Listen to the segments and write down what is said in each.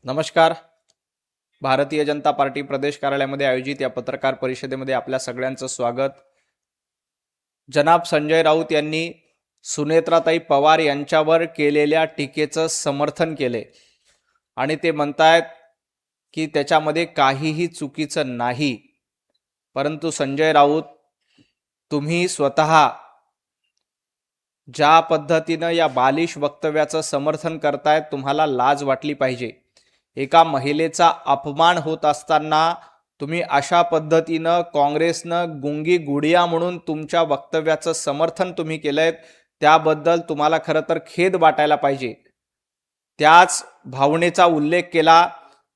नमस्कार. भारतीय जनता पार्टी प्रदेश कार्यालयामध्ये आयोजित या पत्रकार परिषदेमध्ये आपल्या सगळ्यांचं स्वागत. जनाब संजय राऊत यांनी सुनेत्राताई पवार यांच्यावर केलेल्या टीकेचं समर्थन केले आणि ते म्हणतायत की त्याच्यामध्ये काहीही चुकीचं नाही. परंतु संजय राऊत, तुम्ही स्वतः ज्या पद्धतीनं या बालिश वक्तव्याचं समर्थन करतायत, तुम्हाला लाज वाटली पाहिजे. एका महिलेचा अपमान होत असताना तुम्ही अशा पद्धतीनं काँग्रेसनं गुंगी गुडिया म्हणून तुमच्या वक्तव्याचं समर्थन तुम्ही केलंय, त्याबद्दल तुम्हाला खरं तर खेद वाटायला पाहिजे. त्याच भावनेचा उल्लेख केला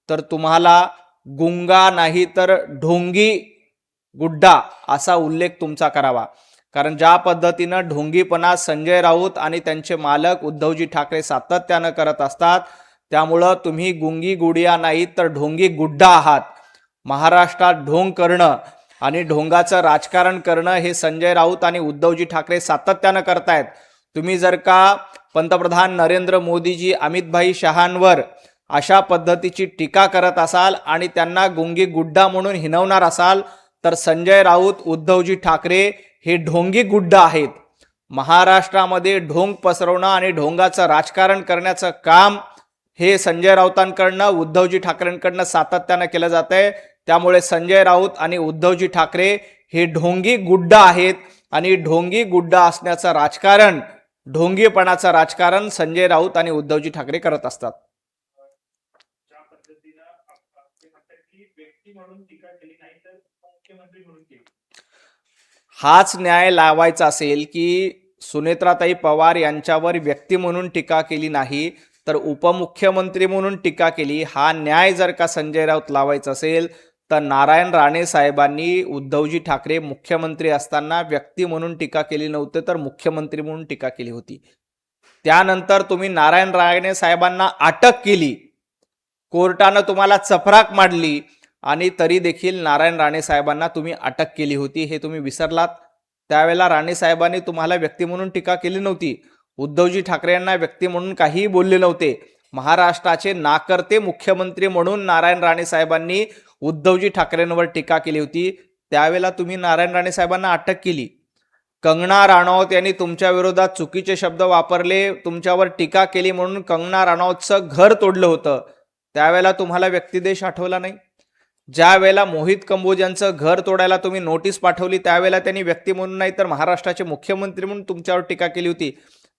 तर तुम्हाला गुंगा नाही तर ढोंगी गुड्डा असा उल्लेख तुमचा करावा. कारण ज्या पद्धतीनं ढोंगीपणा संजय राऊत आणि त्यांचे मालक उद्धवजी ठाकरे सातत्यानं करत असतात, त्यामुळं तुम्ही गुंगी गुडिया नाही तर ढोंगी गुड्डा आहात. महाराष्ट्रात ढोंग करणं आणि ढोंगाचं राजकारण करणं हे संजय राऊत आणि उद्धवजी ठाकरे सातत्यानं करतायत. तुम्ही जर का पंतप्रधान नरेंद्र मोदीजी अमितभाई शहांवर अशा पद्धतीची टीका करत असाल आणि त्यांना गुंगी गुड्डा म्हणून हिणवणार असाल, तर संजय राऊत उद्धवजी ठाकरे हे ढोंगी गुड्डा आहेत. महाराष्ट्रामध्ये ढोंग पसरवणं आणि ढोंगाचं राजकारण करण्याचं काम हे संजय राऊतांकडनं उद्धवजी ठाकरेंकडनं सातत्यानं केलं जात आहे. त्यामुळे संजय राऊत आणि उद्धवजी ठाकरे हे ढोंगी गुड्डा आहेत आणि ढोंगी गुड्डा असण्याचं राजकारण, ढोंगीपणाचं राजकारण संजय राऊत आणि उद्धवजी ठाकरे करत असतात. हाच न्याय लावायचा असेल की सुनेत्राताई पवार यांच्यावर व्यक्ती म्हणून टीका केली नाही तर उपमुख्यमंत्री म्हणून टीका केली, हा न्याय जर का संजय राऊत लावायचा असेल तर नारायण राणे साहेबांनी उद्धवजी ठाकरे मुख्यमंत्री असताना व्यक्ती म्हणून टीका केली नव्हती तर मुख्यमंत्री म्हणून टीका केली होती. त्यानंतर तुम्ही नारायण राणे साहेबांना अटक केली, कोर्टानं तुम्हाला चपराक मारली आणि तरी देखील नारायण राणे साहेबांना तुम्ही अटक केली होती, हे तुम्ही विसरलात. त्यावेळेला राणे साहेबांनी तुम्हाला व्यक्ती म्हणून टीका केली नव्हती. उद्धवजी ठाकरे यांना व्यक्ती म्हणून काहीही बोलले नव्हते. महाराष्ट्राचे नाकर्ते मुख्यमंत्री म्हणून नारायण राणे साहेबांनी उद्धवजी ठाकरेंवर टीका केली होती. त्यावेळेला तुम्ही नारायण राणे साहेबांना अटक केली. कंगना राणौत यांनी तुमच्या विरोधात चुकीचे शब्द वापरले, तुमच्यावर टीका केली म्हणून कंगना राणौतचं घर तोडलं होतं. त्यावेळेला तुम्हाला व्यक्तिदेश आठवला नाही. ज्या वेळेला मोहित कंबोज यांचं घर तोडायला तुम्ही नोटीस पाठवली, त्यावेळेला त्यांनी व्यक्ती म्हणून नाही तर महाराष्ट्राचे मुख्यमंत्री म्हणून तुमच्यावर टीका केली होती.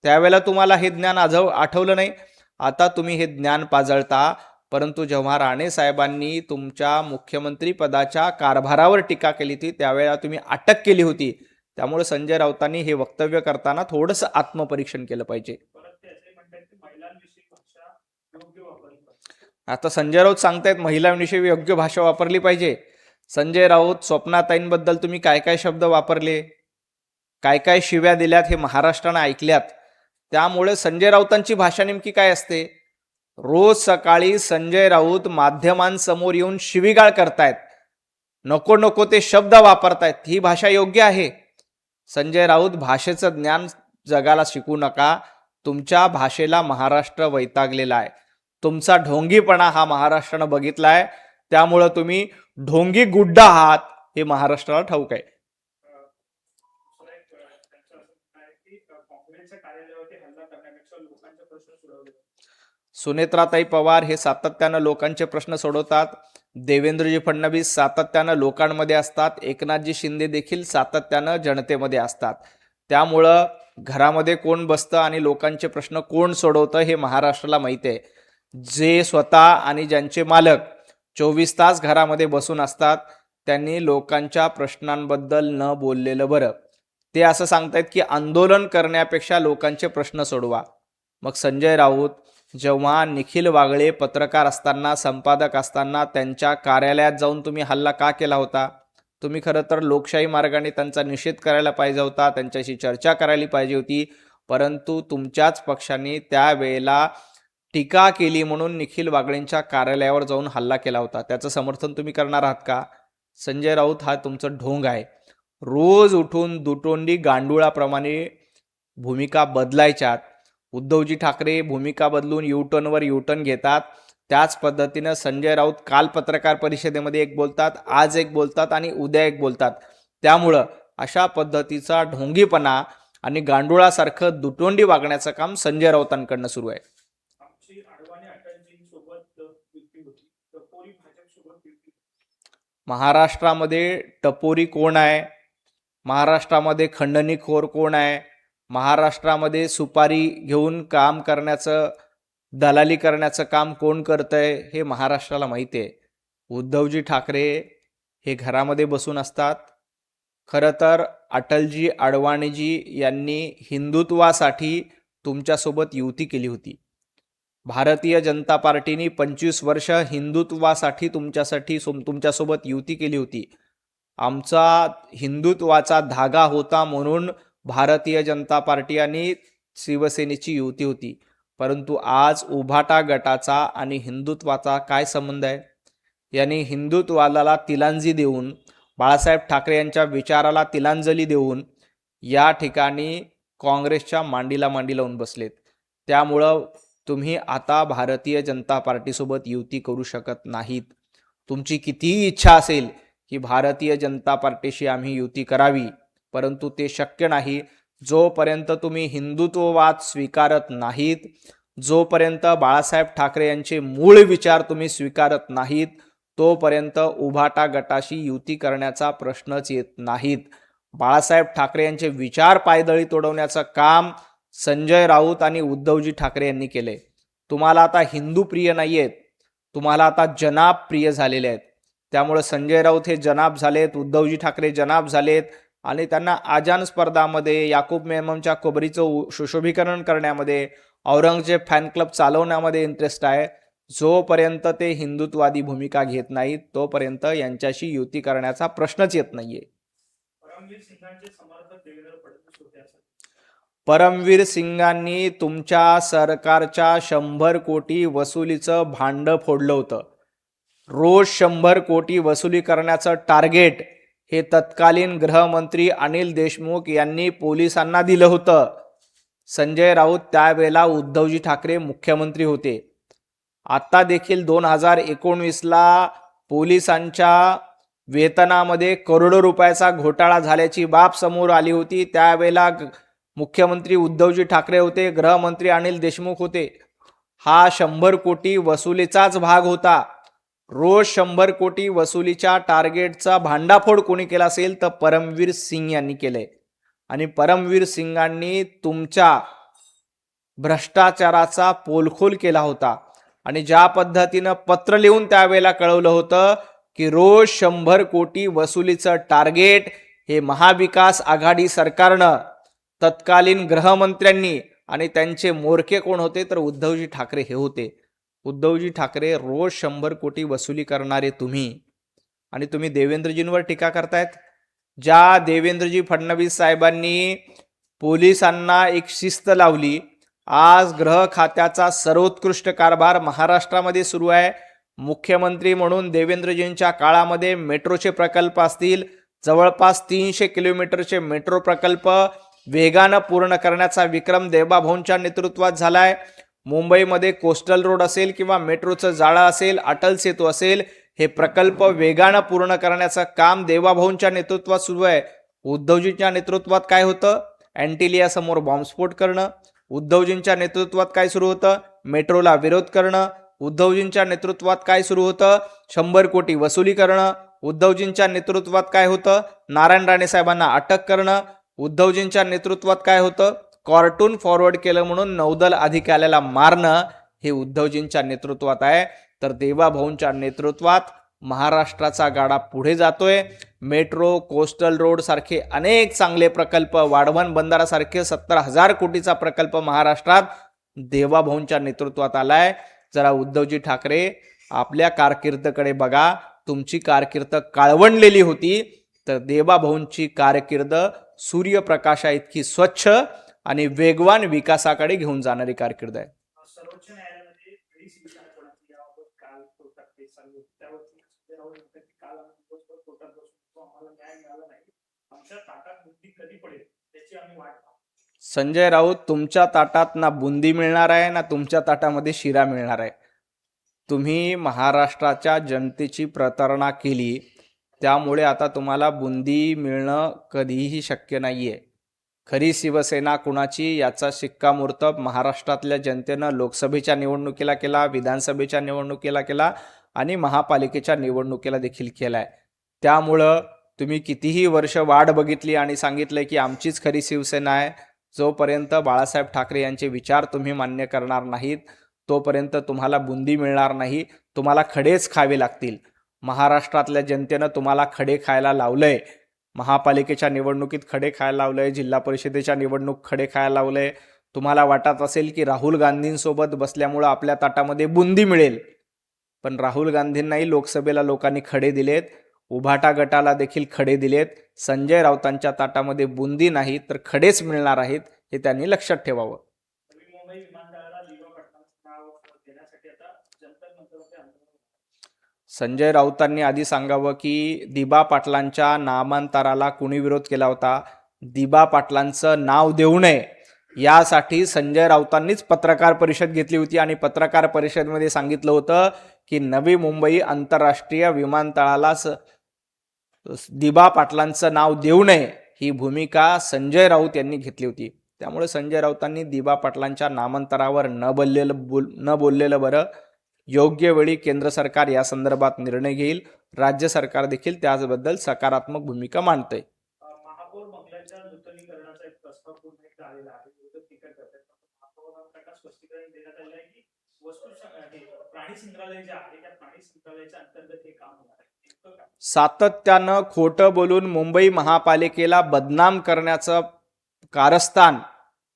त्यावेळेला तुम्हाला हे ज्ञान आठवलं नाही. आता तुम्ही हे ज्ञान पाजळता. परंतु जेव्हा राणे साहेबांनी तुमच्या मुख्यमंत्री पदाच्या कारभारावर टीका केली होती, त्यावेळेला तुम्ही अटक केली होती. त्यामुळे संजय राऊतांनी हे वक्तव्य करताना थोडंसं आत्मपरीक्षण केलं पाहिजे. आता संजय राऊत सांगतायत महिलांविषयी योग्य भाषा वापरली पाहिजे. संजय राऊत, स्वप्नाताईंबद्दल तुम्ही काय काय शब्द वापरले, काय काय शिव्या दिल्यात हे महाराष्ट्रानं ऐकल्यात. त्यामुळे संजय राऊतांची भाषा नेमकी काय असते? रोज सकाळी संजय राऊत माध्यमांसमोर येऊन शिवीगाळ करतायत, नको नको ते शब्द वापरतायत. ही भाषा योग्य आहे? संजय राऊत, भाषेचं ज्ञान जगाला शिकू नका. तुमच्या भाषेला महाराष्ट्र वैतागलेला आहे. तुमचा ढोंगीपणा हा महाराष्ट्रानं बघितलाय. त्यामुळं तुम्ही ढोंगी गुड्डा आहात हे महाराष्ट्राला ठाऊक आहे. सुनेत्राताई पवार हे सातत्यानं लोकांचे प्रश्न सोडवतात. देवेंद्रजी फडणवीस सातत्यानं लोकांमध्ये असतात. एकनाथजी शिंदे देखील सातत्यानं जनतेमध्ये असतात. त्यामुळं घरामध्ये कोण बसतं आणि लोकांचे प्रश्न कोण सोडवतं हे महाराष्ट्राला माहिती आहे. जे स्वतः आणि ज्यांचे मालक 24 तास घरामध्ये बसून असतात, त्यांनी लोकांच्या प्रश्नांबद्दल न बोललेलं बरं. ते असं सांगतायत की आंदोलन करण्यापेक्षा लोकांचे प्रश्न सोडवा. मग संजय राऊत, जेव्हा निखिल वागळे पत्रकार असताना, संपादक असताना त्यांच्या कार्यालयात जाऊन तुम्ही हल्ला का केला होता? तुम्ही खरं तर लोकशाही मार्गाने त्यांचा निषेध करायला पाहिजे होता, त्यांच्याशी चर्चा करायला पाहिजे होती. परंतु तुमच्याच पक्षाने त्यावेळेला टीका केली म्हणून निखिल वागळेंच्या कार्यालयावर जाऊन हल्ला केला होता. त्याचं समर्थन तुम्ही करणार आहात का? संजय राऊत, हा तुमचं ढोंग आहे. रोज उठून दुटोंडी गांडुळाप्रमाणे भूमिका बदलायच्यात. उद्धवजी ठाकरे भूमिका बदलून युटर्नवर युटर्न घेतात. त्याच पद्धतीनं संजय राऊत काल पत्रकार परिषदेमध्ये एक बोलतात, आज एक बोलतात आणि उद्या एक बोलतात. त्यामुळं अशा पद्धतीचा ढोंगीपणा आणि गांडुळासारखं दुतोंडी वागण्याचं काम संजय राऊतांकडनं सुरू आहे. महाराष्ट्रामध्ये टपोरी कोण आहे? महाराष्ट्रामध्ये खंडणीखोर कोण आहे? महाराष्ट्रामध्ये सुपारी घेऊन काम करण्याचं, दलाली करण्याचं काम कोण करतंय हे महाराष्ट्राला माहिती आहे. उद्धवजी ठाकरे हे घरामध्ये बसून असतात. खरं तर अटलजी, अडवाणीजी यांनी हिंदुत्वासाठी तुमच्यासोबत युती केली होती. भारतीय जनता पार्टीने 25 वर्ष हिंदुत्वासाठी तुमच्यासोबत युती केली होती. आमचा हिंदुत्वाचा धागा होता म्हणून भारतीय जनता पार्टी आणि शिवसेनेची युती होती. परंतु आज उभाटा गटाचा आणि हिंदुत्वाचा काय संबंध आहे? यांनी हिंदुत्वाला तिलांजी देऊन, बाळासाहेब ठाकरे यांच्या विचाराला तिलांजली देऊन या ठिकाणी काँग्रेसच्या मांडीला मांडी लावून बसलेत. त्यामुळं तुम्ही आता भारतीय जनता पार्टीसोबत युती करू शकत नाहीत. तुमची कितीही इच्छा असेल की भारतीय जनता पार्टीशी आम्ही युती करावी, परंतु ते शक्य नाही. जोपर्यंत तुम्ही हिंदुत्ववाद स्वीकारत नाहीत, जोपर्यंत बाळासाहेब ठाकरे यांचे मूळ विचार तुम्ही स्वीकारत नाहीत, तोपर्यंत उभाटा गटाशी युती करण्याचा प्रश्नच येत नाहीत. बाळासाहेब ठाकरे यांचे विचार पायदळी तोडवण्याचं काम संजय राऊत आणि उद्धवजी ठाकरे यांनी केले. तुम्हाला आता हिंदू प्रिय नाही आहेत, तुम्हाला आता जनाब प्रिय झालेले आहेत. त्यामुळे संजय राऊत हे जनाब झालेत, उद्धवजी ठाकरे जनाब झालेत आणि त्यांना आजान स्पर्धामध्ये, याकूब मेमनच्या कोबरीचं सुशोभीकरण करण्यामध्ये, औरंगजेब फॅन क्लब चालवण्यामध्ये इंटरेस्ट आहे. जोपर्यंत ते हिंदुत्ववादी भूमिका घेत नाहीत तोपर्यंत यांच्याशी युती करण्याचा प्रश्नच येत नाहीये. परमवीर सिंगांनी तुमच्या सरकारच्या 100 कोटी वसुलीचं भांड फोडलं होतं. रोज 100 कोटी वसुली करण्याचं टार्गेट हे तत्कालीन गृहमंत्री अनिल देशमुख यांनी पोलिसांना दिलं होतं. संजय राऊत त्यावेळेला उद्धवजी ठाकरे मुख्यमंत्री होते. आता देखील 2019ला पोलिसांच्या वेतनामध्ये करोडो रुपयाचा घोटाळा झाल्याची बाब समोर आली होती. त्यावेळेला मुख्यमंत्री उद्धवजी ठाकरे होते, गृहमंत्री अनिल देशमुख होते. हा 100 कोटी वसुलीचाच भाग होता. रोज 100 कोटी वसुलीच्या टार्गेटचा भांडाफोड कोणी केला असेल तर परमवीर सिंग यांनी केले. आणि परमवीर सिंगांनी तुमच्या भ्रष्टाचाराचा पोलखोल केला होता. आणि ज्या पद्धतीनं पत्र लिहून त्यावेळेला कळवलं होतं की रोज 100 कोटी वसुलीचं टार्गेट हे महाविकास आघाडी सरकारनं, तत्कालीन गृहमंत्र्यांनी, आणि त्यांचे मोरके कोण होते तर उद्धवजी ठाकरे हे होते. उद्धवजी ठाकरे रोज 100 कोटी वसुली करणारे तुम्ही, आणि तुम्ही देवेंद्रजींवर टीका करतायत. ज्या देवेंद्रजी फडणवीस साहेबांनी पोलिसांना एक शिस्त लावली, आज गृह खात्याचा सर्वोत्कृष्ट कारभार महाराष्ट्रामध्ये सुरू आहे. मुख्यमंत्री म्हणून देवेंद्रजींच्या काळामध्ये मेट्रोचे प्रकल्प असतील, जवळपास 300 किलोमीटरचे मेट्रो प्रकल्प वेगानं पूर्ण करण्याचा विक्रम देवाभाऊंच्या नेतृत्वात झालाय. मुंबईमध्ये कोस्टल रोड असेल किंवा मेट्रोचं जाळं असेल, अटल सेतू असेल, हे प्रकल्प वेगानं पूर्ण करण्याचं काम देवाभाऊंच्या नेतृत्वात सुरू आहे. उद्धवजींच्या नेतृत्वात काय होतं? अँटिलिया समोर बॉम्बस्फोट करणं. उद्धवजींच्या नेतृत्वात काय सुरू होतं? मेट्रोला विरोध करणं. उद्धवजींच्या नेतृत्वात काय सुरू होतं? 100 कोटी वसुली करणं. उद्धवजींच्या नेतृत्वात काय होतं? नारायण राणे साहेबांना अटक करणं. उद्धवजींच्या नेतृत्वात काय होतं? कार्टून फॉरवर्ड केलं म्हणून नौदल अधिकाऱ्याला मारणं. हे उद्धवजींच्या नेतृत्वात आहे. तर देवाभाऊंच्या नेतृत्वात महाराष्ट्राचा गाडा पुढे जातोय. मेट्रो, कोस्टल रोड सारखे अनेक चांगले प्रकल्प, वाढवण बंदरासारखे 70,000 कोटीचा प्रकल्प महाराष्ट्रात देवाभाऊंच्या नेतृत्वात आलाय. जरा उद्धवजी ठाकरे आपल्या कारकिर्दकडे बघा. तुमची कारकिर्द काळवंडलेली होती, तर देवाभाऊंची कारकिर्द सूर्यप्रकाशा इतकी स्वच्छ आणि वेगवान विकासाकडे घेऊन जाणारी कारकिर्द आहे. संजय राऊत, तुमच्या ताटात ना बुंदी मिळणार आहे ना तुमच्या ताटामध्ये शिरा मिळणार आहे. तुम्ही महाराष्ट्राच्या जनतेची प्रतारणा केली, त्यामुळे आता तुम्हाला बुंदी मिळणं कधीही शक्य नाहीये. खरी शिवसेना कुणाची याचा शिक्कामोर्तब महाराष्ट्रातल्या जनतेनं लोकसभेच्या निवडणुकीला केला, विधानसभेच्या निवडणुकीला केला आणि महापालिकेच्या निवडणुकीला देखील केलाय. त्यामुळं तुम्ही कितीही वर्ष वाट बघितली आणि सांगितलंय की आमचीच खरी शिवसेना आहे, जोपर्यंत बाळासाहेब ठाकरे यांचे विचार तुम्ही मान्य करणार नाहीत तोपर्यंत तुम्हाला बुंदी मिळणार नाही. तुम्हाला खडेच खावे लागतील. महाराष्ट्रातल्या जनतेनं तुम्हाला खडे खायला लावलंय. महापालिकेच्या निवडणुकीत खडे खायला लावलंय, जिल्हा परिषदेच्या निवडणूक खडे खायला लावलंय. तुम्हाला वाटत असेल की राहुल गांधींसोबत बसल्यामुळं आपल्या ताटामध्ये बुंदी मिळेल, पण राहुल गांधींनाही लोकसभेला लोकांनी खडे दिलेत, उभाटा गटाला देखील खडे दिलेत. संजय राऊतांच्या ताटामध्ये बुंदी नाही तर खडेच मिळणार आहेत, हे त्यांनी लक्षात ठेवावं. संजय राऊतांनी आधी सांगावं की दिबा पाटलांच्या नामांतराला कुणी विरोध केला होता. दिबा पाटलांचं नाव देऊ नये यासाठी संजय राऊतांनीच पत्रकार परिषद घेतली होती आणि पत्रकार परिषदेमध्ये सांगितलं होतं की नवी मुंबई आंतरराष्ट्रीय विमानतळाला दिबा पाटलांचं नाव देऊ नये ही भूमिका संजय राऊत यांनी घेतली होती. त्यामुळे संजय राऊतांनी दिबा पाटलांच्या नामांतरावर न बोललेलं बरं. योग्य वेळी केंद्र सरकार या संदर्भात निर्णय घेईल. राज्य सरकार देखील त्याबद्दल सकारात्मक भूमिका मांडते. महापौर बंगल्याच्या नूतनीकरणाचा एक प्रस्ताव पूर्ण एकदा आलेला आहे. विरोधक टीका करतात. महापौरांना स्पष्टीकरण देण्यात आले आहे की प्राणी संग्रहालय जे आहे त्या प्राणी संग्रहालयाच्या अंतर्गत हे काम होणार आहे. सातत्यानं खोटं बोलून मुंबई महापालिकेला बदनाम करण्याचं कारस्थान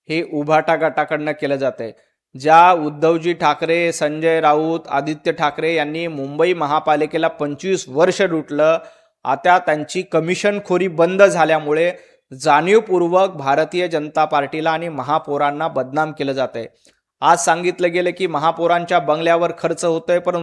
हे उभाटा गटाकडनं केलं जातंय. ज्या उद्धवजी ठाकरे, संजय राऊत, आदित्य ठाकरे यांनी मुंबई महापालिकेला 25 वर्ष लुटलं, आता त्यांची कमिशनखोरी बंद झाल्यामुळे जाणीवपूर्वक भारतीय जनता पार्टीला आणि महापौरांना बदनाम केलं जातंय. आज सांगितलं गेलं की महापौरांच्या बंगल्यावर खर्च होतोय, पण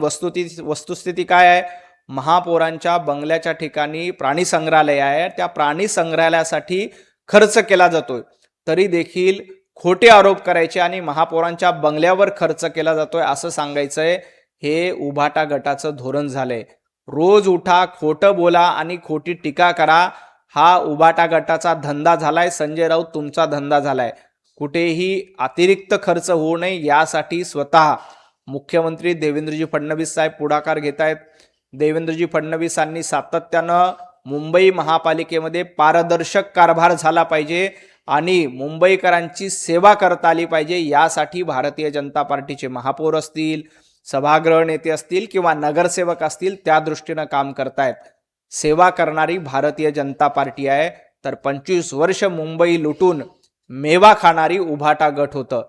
वस्तुस्थिती काय आहे? महापौरांच्या बंगल्याच्या ठिकाणी प्राणी संग्रहालय आहे, त्या प्राणी संग्रहालयासाठी खर्च केला जातोय. तरी देखील खोटे आरोप करायचे आणि महापौरांच्या बंगल्यावर खर्च केला जातोय असं सांगायचंय, हे उभाटा गटाचं धोरण झालंय. रोज उठा, खोटं बोला आणि खोटी टीका करा, हा उभाटा गटाचा धंदा झालाय. संजय राऊत तुमचा धंदा झालाय. कुठेही अतिरिक्त खर्च होऊ नये यासाठी स्वतः मुख्यमंत्री देवेंद्रजी फडणवीस साहेब पुढाकार घेत आहेत. देवेंद्रजी फडणवीसांनी सातत्यानं मुंबई महापालिकेमध्ये पारदर्शक कारभार झाला पाहिजे आणि मुंबईकरांची सेवा करता आली पाहिजे, यासाठी भारतीय जनता पार्टीचे महापौर असतील, सभागृह नेते असतील किंवा नगरसेवक असतील, त्या दृष्टीनं काम करतायत. सेवा करणारी भारतीय जनता पार्टी आहे. तर 25 वर्ष मुंबई लुटून मेवा खाणारी उभाटा गट होतं.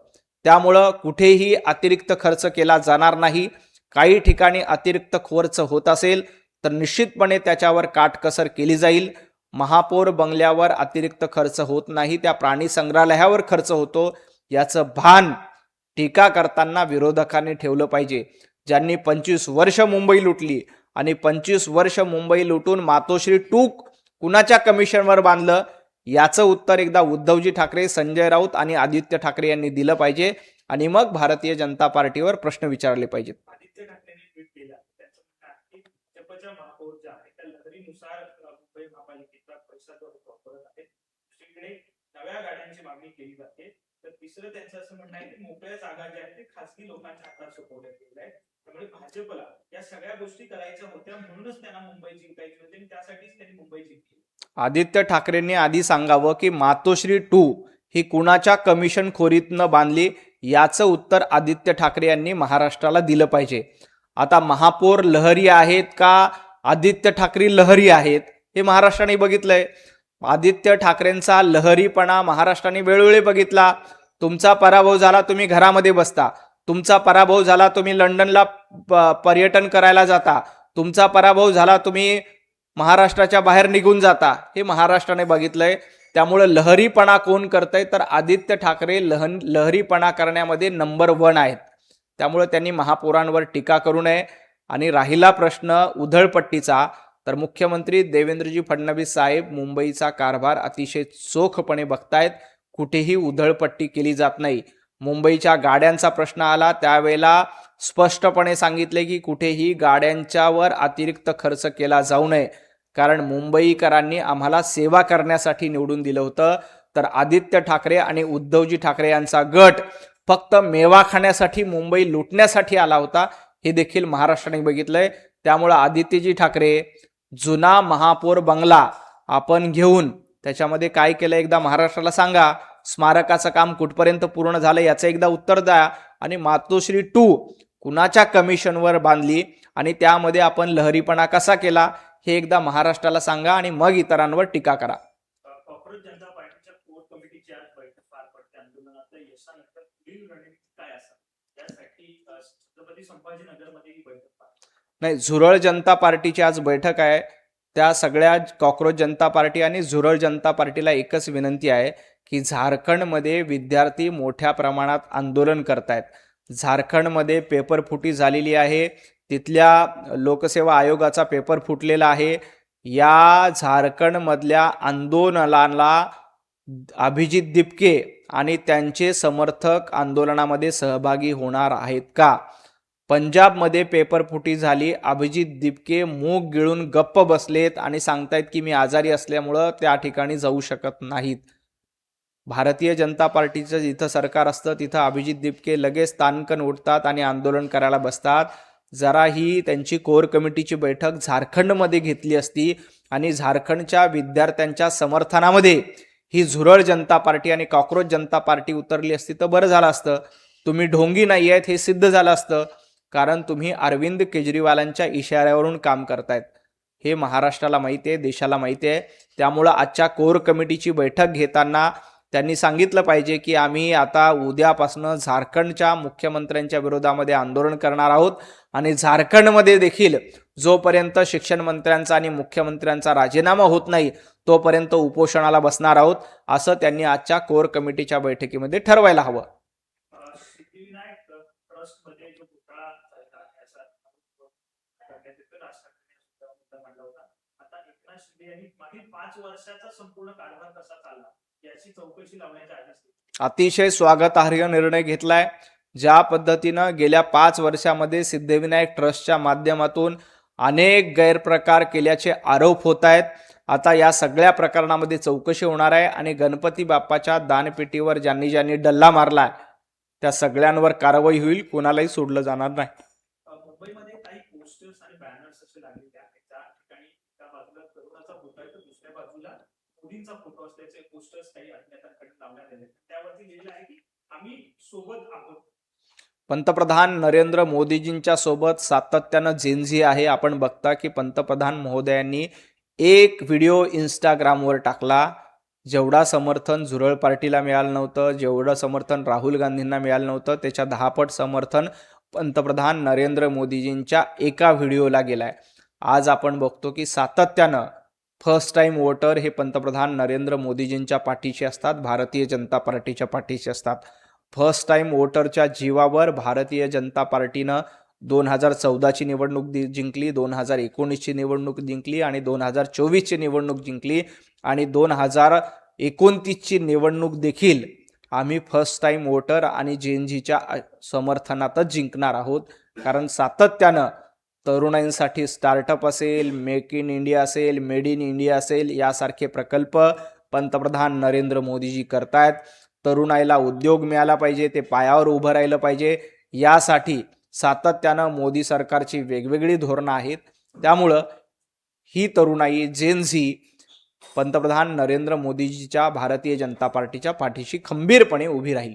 त्यामुळं कुठेही अतिरिक्त खर्च केला जाणार नाही. काही ठिकाणी अतिरिक्त खर्च होत असेल तर निश्चितपणे त्याच्यावर काटकसर केली जाईल. महापौर बंगल्यावर अतिरिक्त खर्च होत नाही, त्या प्राणी संग्रहालयावर खर्च होतो, याचं भान टीका करताना विरोधकांनी ठेवलं पाहिजे. ज्यांनी 25 वर्ष मुंबई लुटली आणि 25 वर्ष मुंबई लुटून मातोश्री टूक कुणाच्या कमिशनवर बांधलं, याचं उत्तर एकदा उद्धवजी ठाकरे, संजय राऊत आणि आदित्य ठाकरे यांनी दिलं पाहिजे आणि मग भारतीय जनता पार्टीवर प्रश्न विचारले पाहिजेत. आदित्य ठाकरेंनी ट्विट केलं, त्यांचं म्हणणं आहे की जपच्या महापौर जे आहे त्या लहरीनुसार मुंबई महापालिकेचा पैसा जो वापरत आहे. दुसरीकडे नव्या गाड्यांची मागणी केली जाते. तर तिसरं त्यांचं असं म्हणणं आहे की मोकळ्या जागा ज्या आहेत ते खासगी लोकांच्या हातात सोपवल्या गेल्या आहेत. त्यामुळे भाजपला या सगळ्या गोष्टी करायच्या होत्या, म्हणूनच त्यांना मुंबई जिंकायची होती आणि त्यासाठीच त्यांनी मुंबई जिंकली. आदित्य ठाकरेंनी आधी सांगावं की मातोश्री 2 ही कुणाच्या कमिशन खोरीतनं बांधली, याचं उत्तर आदित्य ठाकरे यांनी महाराष्ट्राला दिलं पाहिजे. आता महापौर लहरी आहेत का आदित्य ठाकरे लहरी आहेत हे महाराष्ट्राने बघितलंय. आदित्य ठाकरेंचा लहरीपणा महाराष्ट्राने वेळोवेळी बघितला. तुमचा पराभव झाला, तुम्ही घरामध्ये बसता. तुमचा पराभव झाला, तुम्ही लंडनला पर्यटन करायला जाता. तुमचा पराभव झाला, तुम्ही महाराष्ट्राच्या बाहेर निघून जाता. हे महाराष्ट्राने बघितलंय. त्यामुळे लहरीपणा कोण करतंय तर आदित्य ठाकरे लहरीपणा करण्यामध्ये नंबर 1 आहेत. त्यामुळे त्यांनी महापौरांवर टीका करू नये. आणि राहिला प्रश्न उधळपट्टीचा, तर मुख्यमंत्री देवेंद्रजी फडणवीस साहेब मुंबईचा कारभार अतिशय चोखपणे बघतायत. कुठेही उधळपट्टी केली जात नाही. मुंबईच्या गाड्यांचा प्रश्न आला त्यावेळेला स्पष्टपणे सांगितले की कुठेही गाड्यांच्यावर अतिरिक्त खर्च केला जाऊ नये, कारण मुंबईकरांनी आम्हाला सेवा करण्यासाठी निवडून दिलं होतं. तर आदित्य ठाकरे आणि उद्धवजी ठाकरे यांचा गट फक्त मेवा खाण्यासाठी, मुंबई लुटण्यासाठी आला होता, हे देखील महाराष्ट्राने बघितलंय. त्यामुळे आदित्यजी ठाकरे जुना महापौर बंगला आपण घेऊन त्याच्यामध्ये काय केलं एकदा महाराष्ट्राला सांगा. स्मारकाचं काम कुठपर्यंत पूर्ण झालं याचं एकदा उत्तर द्या. आणि मातोश्री 2 कुणाच्या कमिशनवर बांधली आणि त्यामध्ये आपण लहरीपणा कसा केला हे एकदा महाराष्ट्राला सांगा आणि मग इतरांवर टीका करा. कॉक्रोच जनता पार्टीच्या कोर कमिटीची आज बैठक पार पडते. आंदोलनाच्या यशानंतर पुढील रणनीती काय असेल यासाठी छत्रपती संभाजीनगरमध्ये ही बैठक पार नाही, झुरळ जनता पार्टीची आज बैठक आहे. त्या सगळ्या कॉक्रोच जनता पार्टी आणि झुरळ जनता पार्टीला एकच विनंती आहे की झारखंडमध्ये विद्यार्थी मोठ्या प्रमाणात आंदोलन करतायत. झारखंडमध्ये पेपर फुटी झालेली आहे. तिथल्या लोकसेवा आयोगाचा पेपर फुटलेला आहे. या झारखंडमधल्या आंदोलनाला अभिजित दिपके आणि त्यांचे समर्थक आंदोलनामध्ये सहभागी होणार आहेत का? पंजाबमध्ये पेपर फुटी झाली. अभिजित दिपके मूग गिळून गप्प बसलेत आणि सांगतायत की मी आजारी असल्यामुळं त्या ठिकाणी जाऊ शकत नाहीत. भारतीय जनता पार्टीचं जिथं सरकार असतं तिथं अभिजित दिपके लगेच तानकन उठतात आणि आंदोलन करायला बसतात. जरा ही त्यांची कोर कमिटीची बैठक झारखंडमध्ये घेतली असती आणि झारखंडच्या विद्यार्थ्यांच्या समर्थनामध्ये ही झुरळ जनता पार्टी आणि कॉक्रोच जनता पार्टी उतरली असती तर बरं झालं असतं. तुम्ही ढोंगी नाही आहेत हे सिद्ध झालं असतं, कारण तुम्ही अरविंद केजरीवालांच्या इशाऱ्यावरून काम करतायत. हे महाराष्ट्राला माहिती आहे, देशाला माहिती आहे. त्यामुळं आजच्या कोर कमिटीची बैठक घेताना त्यांनी सांगितलं पाहिजे की आम्ही आता उद्यापासून झारखंडच्या मुख्यमंत्र्यांच्या विरोधामध्ये आंदोलन करणार आहोत आणि झारखंडमध्ये देखील जोपर्यंत शिक्षण मंत्र्यांचा आणि मुख्यमंत्र्यांचा राजीनामा होत नाही तोपर्यंत उपोषणाला बसणार आहोत, असं त्यांनी आजच्या कोर कमिटीच्या बैठकीमध्ये ठरवायला हवं. सिद्धिविनायक ट्रस्टमध्ये जो घोटाळा झाला याचा करण्यात येतो. राज ठाकरेंनी सुद्धा मुद्दा मांडला होता. आता एकनाथ शिंदे यांनी मागील 5 वर्षाचा संपूर्ण कारभार कसा चालला याची चौकशी लावण्याच्या आधीच अतिशय स्वागतार्ह निर्णय घेतलाय. ज्या पद्धतीनं गेल्या 5 वर्षामध्ये सिद्धिविनायक ट्रस्टच्या माध्यमातून अनेक गैरप्रकार केल्याचे आरोप होत आहेत. आता या सगळ्या प्रकरणामध्ये चौकशी होणार आहे आणि गणपती बाप्पाच्या दानपेटीवर ज्यांनी ज्यांनी डल्ला मारला त्या सगळ्यांवर कारवाई होईल. कोणालाही सोडलं जाणार नाही. मुंबईमध्ये काही पोस्टर्स आणि बॅनर्स असे लागलेले आहेत. त्या ठिकाणी त्या बाजूला तरुणाचा फोटो आहे तर दुसऱ्या बाजूला मोदींचा फोटो असल्याचे पोस्टर्स काही अज्ञातांकडे लावण्यात आले. त्यावरती लिहिलेलं आहे की आम्ही सोबत आहोत. पंतप्रधान नरेंद्र मोदीजींच्या सोबत सातत्यानं जेनझी आहे. आपण बघता की पंतप्रधान महोदयांनी एक व्हिडिओ इंस्टाग्रामवर टाकला. जेवढा समर्थन झुरळ पार्टीला मिळालं नव्हतं, जेवढं समर्थन राहुल गांधींना मिळालं नव्हतं, त्याच्या 10 पट समर्थन पंतप्रधान नरेंद्र मोदीजींच्या एका व्हिडिओला गेलाय. आज आपण बघतो की सातत्यानं फर्स्ट टाइम वोटर हे पंतप्रधान नरेंद्र मोदीजींच्या पाठीशी असतात, भारतीय जनता पार्टीच्या पाठीशी असतात. फर्स्ट टाइम वोटरच्या जीवावर भारतीय जनता पार्टीनं 2014ची निवडणूक जिंकली, 2019ची निवडणूक जिंकली आणि 2024ची निवडणूक जिंकली आणि 2029ची निवडणूक देखील आम्ही फर्स्ट टाइम वोटर आणि जेएनजीच्या समर्थनातच जिंकणार आहोत. कारण सातत्यानं तरुणांसाठी स्टार्टअप असेल, मेक इन इंडिया असेल, मेड इन इंडिया असेल, यासारखे प्रकल्प पंतप्रधान नरेंद्र मोदीजी करतायत. तरुणाईला उद्योग मिळाला पाहिजे, ते पायावर उभं राहिलं पाहिजे, यासाठी सातत्यानं मोदी सरकारची वेगवेगळी धोरणं आहेत. त्यामुळं ही तरुणाई जेनझी पंतप्रधान नरेंद्र मोदीजीच्या भारतीय जनता पार्टीच्या पाठीशी खंबीरपणे उभी राहील.